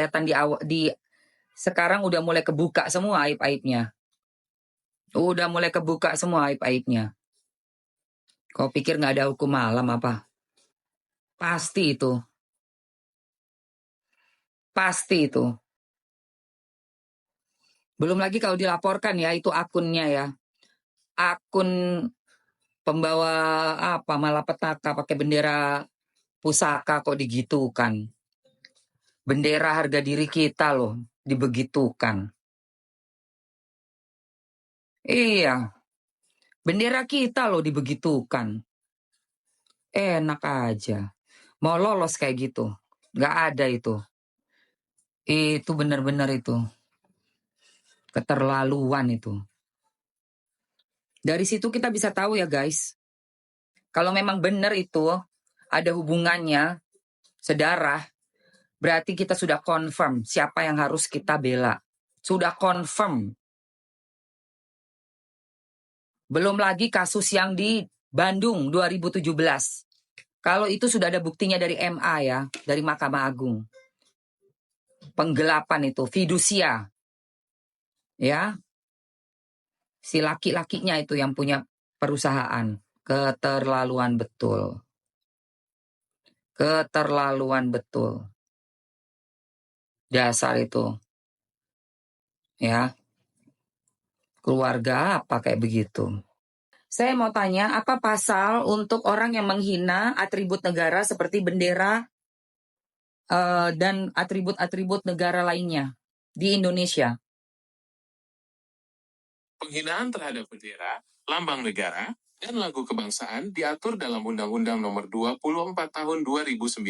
kelihatan sekarang udah mulai kebuka semua aib-aibnya. Udah mulai kebuka semua aib-aibnya. Kau pikir nggak ada hukum malam apa? Pasti itu. Pasti itu. Belum lagi kalau dilaporkan ya, itu akunnya ya. Akun pembawa malapetaka pakai bendera pusaka kok digitukan. Bendera harga diri kita loh, dibegitukan. Iya. Bendera kita loh dibegitukan. Enak aja. Mau lolos kayak gitu. Nggak ada itu. Itu benar-benar itu. Keterlaluan itu. Dari situ kita bisa tahu ya guys. Kalau memang benar itu ada hubungannya sedarah, berarti kita sudah confirm siapa yang harus kita bela. Sudah confirm. Belum lagi kasus yang di Bandung 2017. Kalau itu sudah ada buktinya dari MA ya, dari Mahkamah Agung. Penggelapan itu, fidusia. Ya. Si laki-lakinya itu yang punya perusahaan. Keterlaluan betul. Keterlaluan betul. Dasar itu. Ya. Keluarga apa kayak begitu. Saya mau tanya, apa pasal untuk orang yang menghina atribut negara seperti bendera dan atribut-atribut negara lainnya di Indonesia? Penghinaan terhadap bendera, lambang negara, dan lagu kebangsaan diatur dalam Undang-Undang Nomor 24 Tahun 2009.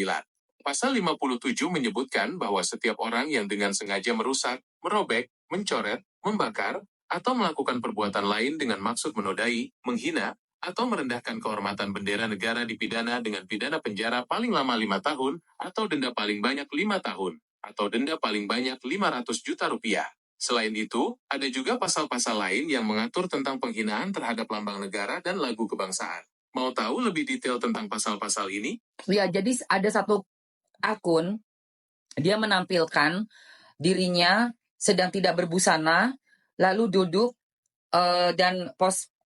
Pasal 57 menyebutkan bahwa setiap orang yang dengan sengaja merusak, merobek, mencoret, membakar, atau melakukan perbuatan lain dengan maksud menodai, menghina, atau merendahkan kehormatan bendera negara dipidana dengan pidana penjara paling lama 5 tahun, atau denda paling banyak 5 tahun, atau denda paling banyak 500 juta rupiah. Selain itu, ada juga pasal-pasal lain yang mengatur tentang penghinaan terhadap lambang negara dan lagu kebangsaan. Mau tahu lebih detail tentang pasal-pasal ini? Ya, jadi ada satu akun, dia menampilkan dirinya sedang tidak berbusana, lalu duduk dan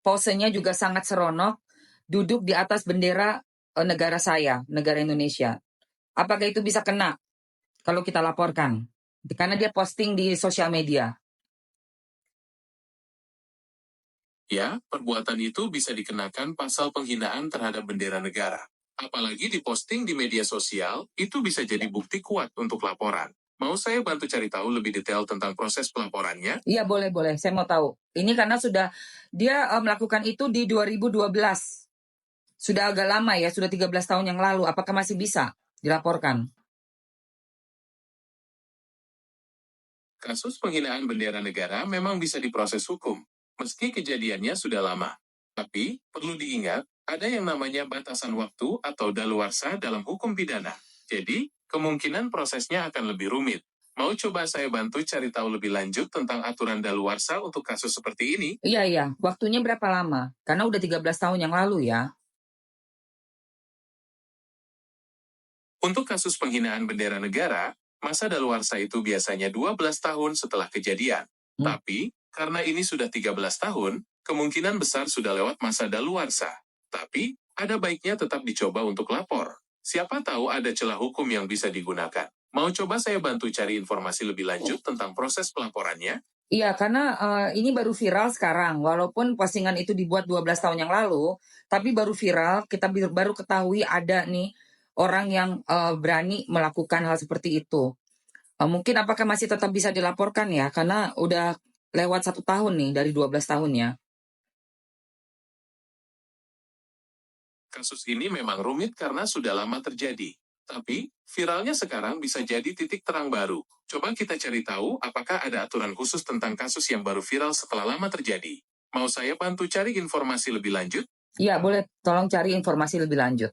posenya juga sangat seronok, duduk di atas bendera negara saya, negara Indonesia. Apakah itu bisa kena kalau kita laporkan? Karena dia posting di sosial media. Ya, perbuatan itu bisa dikenakan pasal penghinaan terhadap bendera negara. Apalagi diposting di media sosial, itu bisa jadi bukti kuat untuk laporan. Mau saya bantu cari tahu lebih detail tentang proses pelaporannya? Iya, boleh. Saya mau tahu. Ini karena dia melakukan itu di 2012. Sudah agak lama ya, sudah 13 tahun yang lalu. Apakah masih bisa dilaporkan? Kasus penghinaan bendera negara memang bisa diproses hukum, meski kejadiannya sudah lama. Tapi, perlu diingat, ada yang namanya batasan waktu atau daluarsa dalam hukum pidana. Jadi, kemungkinan prosesnya akan lebih rumit. Mau coba saya bantu cari tahu lebih lanjut tentang aturan daluarsa untuk kasus seperti ini? Iya. Waktunya berapa lama? Karena udah 13 tahun yang lalu ya. Untuk kasus penghinaan bendera negara, masa daluarsa itu biasanya 12 tahun setelah kejadian. Tapi, karena ini sudah 13 tahun, kemungkinan besar sudah lewat masa daluarsa. Tapi, ada baiknya tetap dicoba untuk lapor. Siapa tahu ada celah hukum yang bisa digunakan. Mau coba saya bantu cari informasi lebih lanjut tentang proses pelaporannya? Iya, karena ini baru viral sekarang. Walaupun postingan itu dibuat 12 tahun yang lalu, tapi baru viral, kita baru ketahui ada nih orang yang berani melakukan hal seperti itu. Mungkin apakah masih tetap bisa dilaporkan ya? Karena udah lewat 1 tahun nih dari 12 tahunnya. Kasus ini memang rumit karena sudah lama terjadi. Tapi, viralnya sekarang bisa jadi titik terang baru. Coba kita cari tahu apakah ada aturan khusus tentang kasus yang baru viral setelah lama terjadi. Mau saya bantu cari informasi lebih lanjut? Iya, boleh tolong cari informasi lebih lanjut.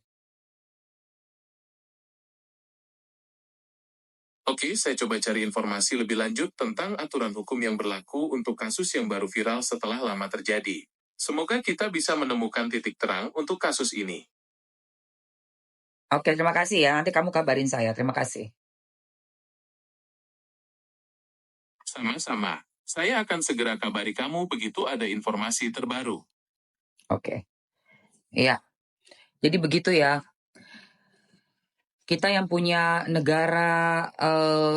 Oke, saya coba cari informasi lebih lanjut tentang aturan hukum yang berlaku untuk kasus yang baru viral setelah lama terjadi. Semoga kita bisa menemukan titik terang untuk kasus ini. Oke, terima kasih ya. Nanti kamu kabarin saya. Terima kasih. Sama-sama. Saya akan segera kabari kamu begitu ada informasi terbaru. Oke. Iya. Jadi begitu ya. Kita yang punya negara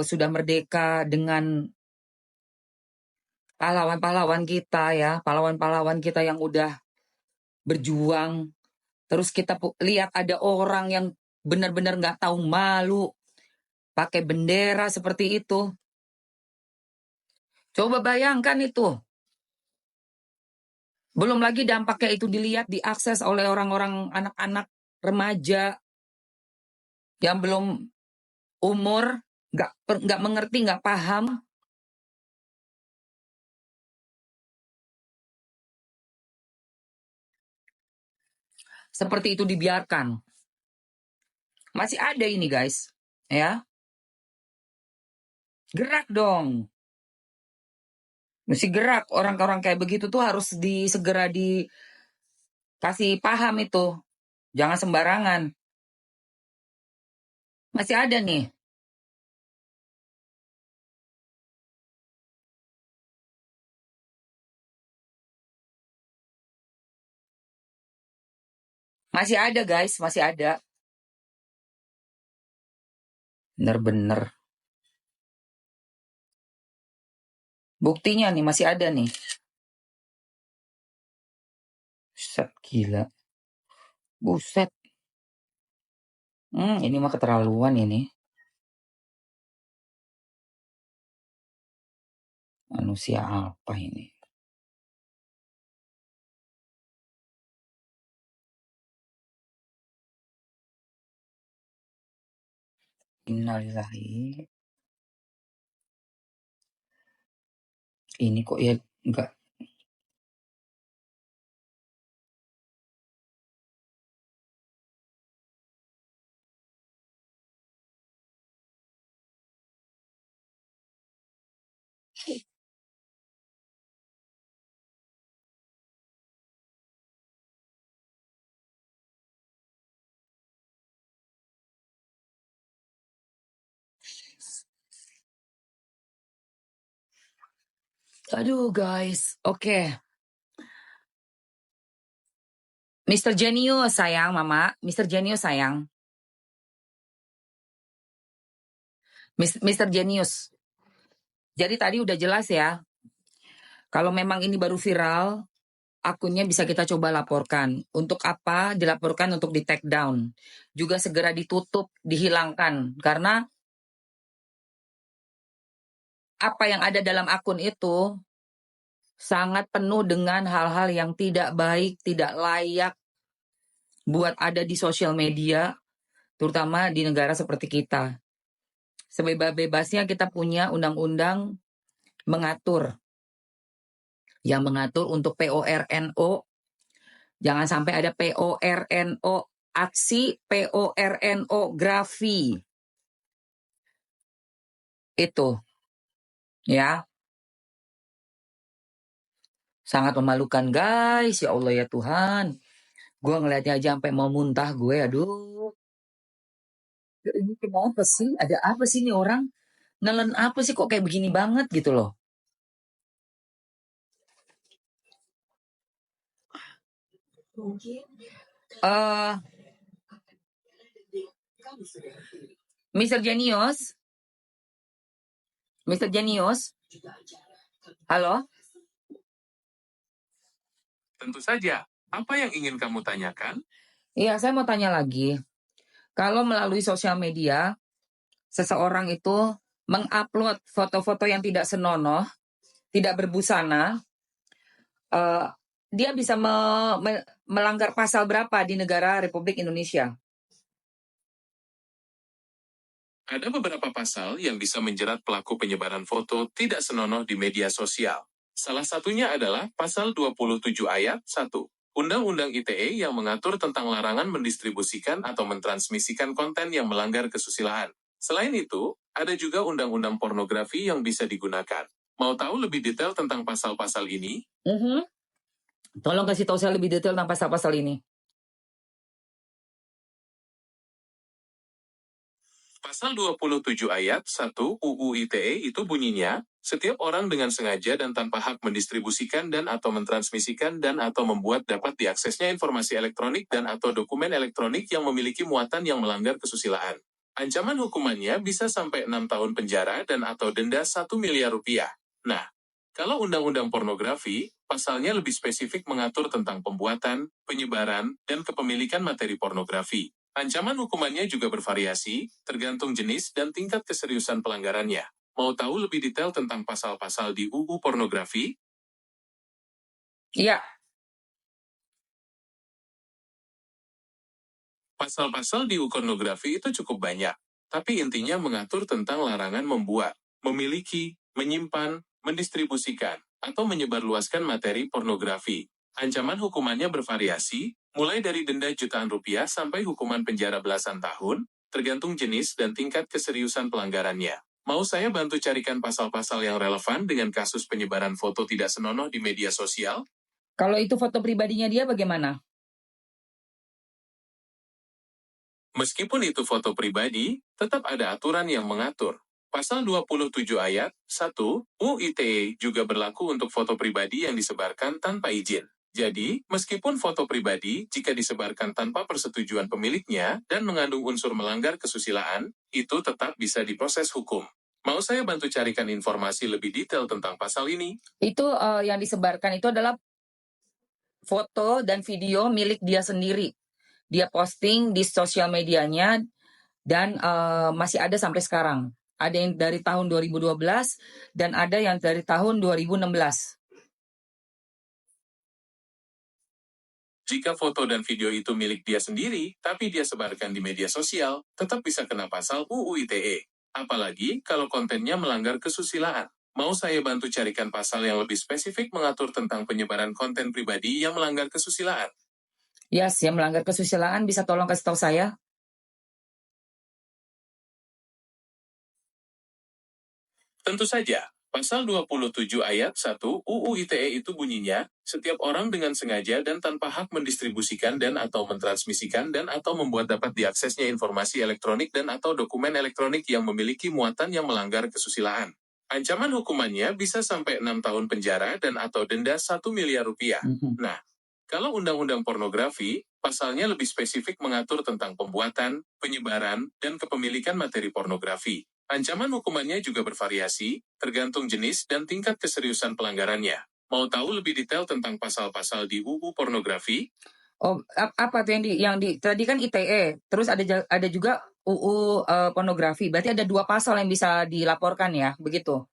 sudah merdeka dengan pahlawan-pahlawan kita ya, pahlawan-pahlawan kita yang udah berjuang. Terus kita lihat ada orang yang benar-benar nggak tahu malu pakai bendera seperti itu. Coba bayangkan itu. Belum lagi dampaknya itu dilihat, diakses oleh orang-orang anak-anak remaja yang belum umur, nggak mengerti, nggak paham. Seperti itu dibiarkan. Masih ada ini guys, ya. Gerak dong. Mesti gerak. Orang-orang kayak begitu tuh harus segera dikasih paham itu. Jangan sembarangan. Masih ada nih. Masih ada guys, masih ada. Bener-bener. Buktinya nih masih ada nih. Buset, gila. Buset. Ini mah keterlaluan ini. Manusia apa ini? Innalillahi. Ini kok ya enggak. Aduh guys, oke. Mr. Genius sayang, Mama. Mr. Genius sayang. Mr. Genius. Jadi tadi udah jelas ya. Kalau memang ini baru viral, akunnya bisa kita coba laporkan. Untuk apa dilaporkan? Untuk di take down. Juga segera ditutup, dihilangkan. Karena apa yang ada dalam akun itu sangat penuh dengan hal-hal yang tidak baik, tidak layak buat ada di sosial media, terutama di negara seperti kita. Sebebas-bebasnya kita punya undang-undang mengatur. Yang mengatur untuk PORNO. Jangan sampai ada PORNO aksi, PORNografi. Itu. Ya. Sangat memalukan guys. Ya Allah ya Tuhan. Gue ngeliatnya aja sampai mau muntah gue. Aduh. Ini kenapa sih? Ada apa sih nih orang? Nelen apa sih kok kayak begini banget gitu loh. Mr. Genius. Mr. Genius. Halo? Tentu saja. Apa yang ingin kamu tanyakan? Iya, saya mau tanya lagi. Kalau melalui sosial media, seseorang itu mengupload foto-foto yang tidak senonoh, tidak berbusana, dia bisa melanggar pasal berapa di negara Republik Indonesia? Ada beberapa pasal yang bisa menjerat pelaku penyebaran foto tidak senonoh di media sosial. Salah satunya adalah pasal 27 ayat 1. Undang-Undang ITE yang mengatur tentang larangan mendistribusikan atau mentransmisikan konten yang melanggar kesusilaan. Selain itu, ada juga undang-undang pornografi yang bisa digunakan. Mau tahu lebih detail tentang pasal-pasal ini? Tolong kasih tahu saya lebih detail tentang pasal-pasal ini. Pasal 27 ayat 1 UU ITE itu bunyinya, Setiap orang dengan sengaja dan tanpa hak mendistribusikan dan atau mentransmisikan dan atau membuat dapat diaksesnya informasi elektronik dan atau dokumen elektronik yang memiliki muatan yang melanggar kesusilaan. Ancaman hukumannya bisa sampai 6 tahun penjara dan atau denda 1 miliar rupiah. Nah, kalau undang-undang pornografi, pasalnya lebih spesifik mengatur tentang pembuatan, penyebaran, dan kepemilikan materi pornografi. Ancaman hukumannya juga bervariasi, tergantung jenis dan tingkat keseriusan pelanggarannya. Mau tahu lebih detail tentang pasal-pasal di UU Pornografi? Iya. Pasal-pasal di UU Pornografi itu cukup banyak, tapi intinya mengatur tentang larangan membuat, memiliki, menyimpan, mendistribusikan, atau menyebarluaskan materi pornografi. Ancaman hukumannya bervariasi, mulai dari denda jutaan rupiah sampai hukuman penjara belasan tahun, tergantung jenis dan tingkat keseriusan pelanggarannya. Mau saya bantu carikan pasal-pasal yang relevan dengan kasus penyebaran foto tidak senonoh di media sosial? Kalau itu foto pribadinya dia bagaimana? Meskipun itu foto pribadi, tetap ada aturan yang mengatur. Pasal 27 ayat 1 UU ITE juga berlaku untuk foto pribadi yang disebarkan tanpa izin. Jadi, meskipun foto pribadi jika disebarkan tanpa persetujuan pemiliknya dan mengandung unsur melanggar kesusilaan, itu tetap bisa diproses hukum. Mau saya bantu carikan informasi lebih detail tentang pasal ini? Itu yang disebarkan itu adalah foto dan video milik dia sendiri. Dia posting di sosial medianya dan masih ada sampai sekarang. Ada yang dari tahun 2012 dan ada yang dari tahun 2016. Jika foto dan video itu milik dia sendiri, tapi dia sebarkan di media sosial, tetap bisa kena pasal UU ITE. Apalagi kalau kontennya melanggar kesusilaan. Mau saya bantu carikan pasal yang lebih spesifik mengatur tentang penyebaran konten pribadi yang melanggar kesusilaan? Yes, yang melanggar kesusilaan bisa tolong kasih tahu saya? Tentu saja, pasal 27 ayat 1 UU ITE itu bunyinya, setiap orang dengan sengaja dan tanpa hak mendistribusikan dan atau mentransmisikan dan atau membuat dapat diaksesnya informasi elektronik dan atau dokumen elektronik yang memiliki muatan yang melanggar kesusilaan. Ancaman hukumannya bisa sampai 6 tahun penjara dan atau denda 1 miliar rupiah. Nah, kalau undang-undang pornografi, pasalnya lebih spesifik mengatur tentang pembuatan, penyebaran, dan kepemilikan materi pornografi. Ancaman hukumannya juga bervariasi, tergantung jenis dan tingkat keseriusan pelanggarannya. Mau tahu lebih detail tentang pasal-pasal di UU Pornografi? Oh, apa tuh yang di tadi kan ITE, terus ada juga UU pornografi. Berarti ada 2 pasal yang bisa dilaporkan ya, begitu?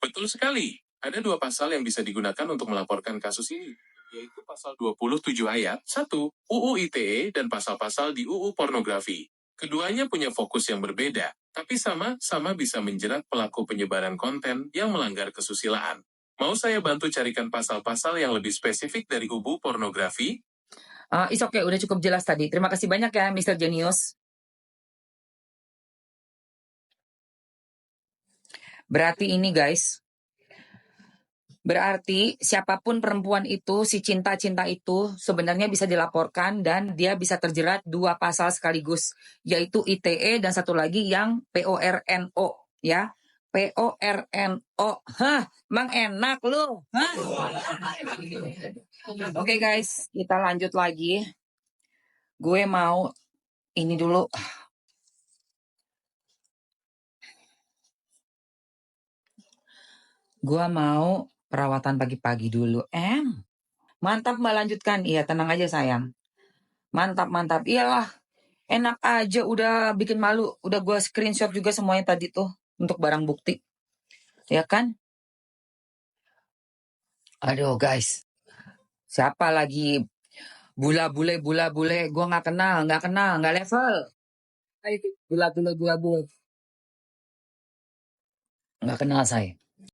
Betul sekali. Ada 2 pasal yang bisa digunakan untuk melaporkan kasus ini, yaitu pasal 27 ayat 1 UU ITE dan pasal-pasal di UU Pornografi. Keduanya punya fokus yang berbeda, tapi sama-sama bisa menjerat pelaku penyebaran konten yang melanggar kesusilaan. Mau saya bantu carikan pasal-pasal yang lebih spesifik dari UU Pornografi? It's okay, udah cukup jelas tadi. Terima kasih banyak ya, Mr. Genius. Berarti ini guys, berarti siapapun perempuan itu, si cinta-cinta itu sebenarnya bisa dilaporkan dan dia bisa terjerat 2 pasal sekaligus, yaitu ITE dan satu lagi yang PORNO ya. PORNO. Hah, emang enak lu? Hah? Oke guys, kita lanjut lagi. Gue mau ini dulu. Gue mau perawatan pagi-pagi dulu. Mantap Mbak, lanjutkan. Iya, tenang aja sayang. Mantap, mantap. Iyalah, enak aja udah bikin malu. Udah gue screenshot juga semuanya tadi tuh untuk barang bukti. Ya kan? Aduh guys, siapa lagi bula bule. Gue nggak kenal, nggak level. Bula bule. Nggak kenal saya.